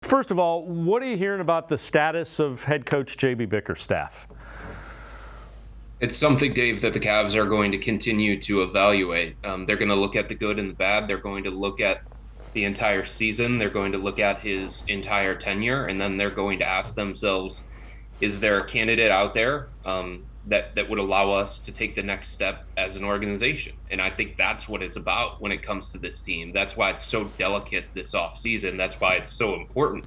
First of all, what are you hearing about the status of head coach J.B. Bickerstaff? It's something, Dave, that the Cavs are going to continue to evaluate. They're going to look at the good and the bad. They're going to look at the entire season. They're going to look at his entire tenure, and then they're going to ask themselves, is there a candidate out there that would allow us to take the next step as an organization? And I think that's what it's about when it comes to this team. That's why it's so delicate this offseason. That's why it's so important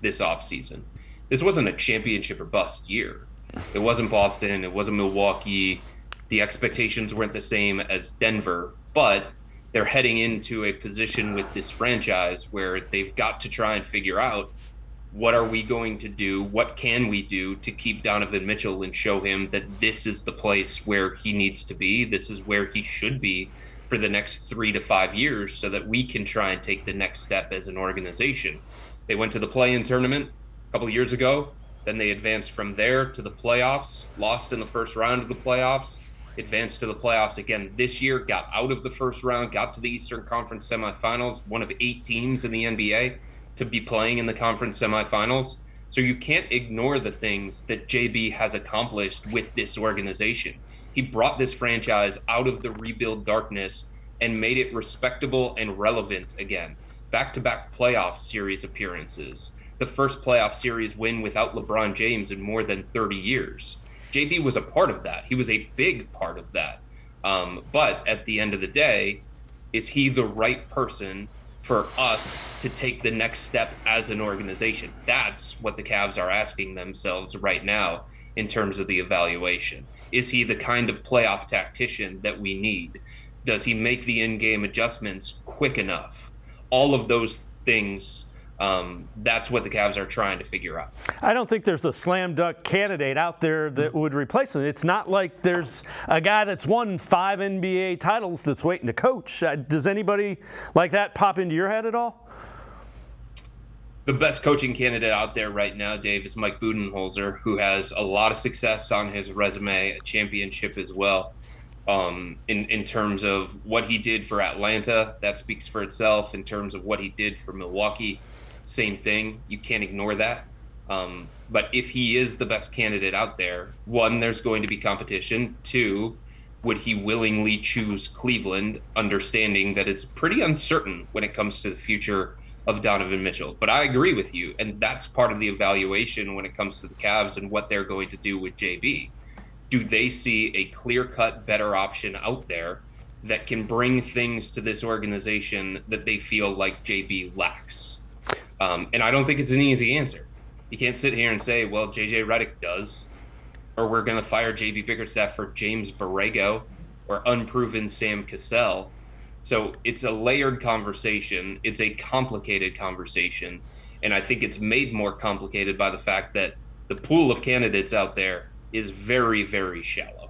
this offseason. This wasn't a championship or bust year. It wasn't Boston. It wasn't Milwaukee. The expectations weren't the same as Denver, but they're heading into a position with this franchise where they've got to try and figure out, what are we going to do? What can we do to keep Donovan Mitchell and show him that this is the place where he needs to be? This is where he should be for the next 3 to 5 years, so that we can try and take the next step as an organization. They went to the play-in tournament a couple of years ago. Then they advanced from there to the playoffs, lost in the first round of the playoffs, advanced to the playoffs again this year, got out of the first round, got to the Eastern Conference semifinals, one of 8 teams in the NBA to be playing in the conference semifinals. So you can't ignore the things that JB has accomplished with this organization. He brought this franchise out of the rebuild darkness and made it respectable and relevant again. Back-to-back playoff series appearances. The first playoff series win without LeBron James in more than 30 years. JB was a part of that. He was a big part of that. But at the end of the day, is he the right person for us to take the next step as an organization? That's what the Cavs are asking themselves right now in terms of the evaluation. Is he the kind of playoff tactician that we need? Does he make the in-game adjustments quick enough? All of those things, that's what the Cavs are trying to figure out. I don't think there's a slam dunk candidate out there that would replace him. It's not like there's a guy that's won 5 NBA titles that's waiting to coach. Does anybody like that pop into your head at all? The best coaching candidate out there right now, Dave, is Mike Budenholzer, who has a lot of success on his resume, a championship as well. In terms of what he did for Atlanta, that speaks for itself. In terms of what he did for Milwaukee, same thing. You can't ignore that. But if he is the best candidate out there, 1, there's going to be competition. 2, would he willingly choose Cleveland, understanding that it's pretty uncertain when it comes to the future of Donovan Mitchell? But I agree with you, and that's part of the evaluation when it comes to the Cavs and what they're going to do with JB. Do they see a clear-cut, better option out there that can bring things to this organization that they feel like JB lacks? And I don't think it's an easy answer. You can't sit here and say, well, JJ Redick does, or we're going to fire JB Bickerstaff for James Borrego or unproven Sam Cassell. So it's a layered conversation. It's a complicated conversation. And I think it's made more complicated by the fact that the pool of candidates out there is very, very shallow.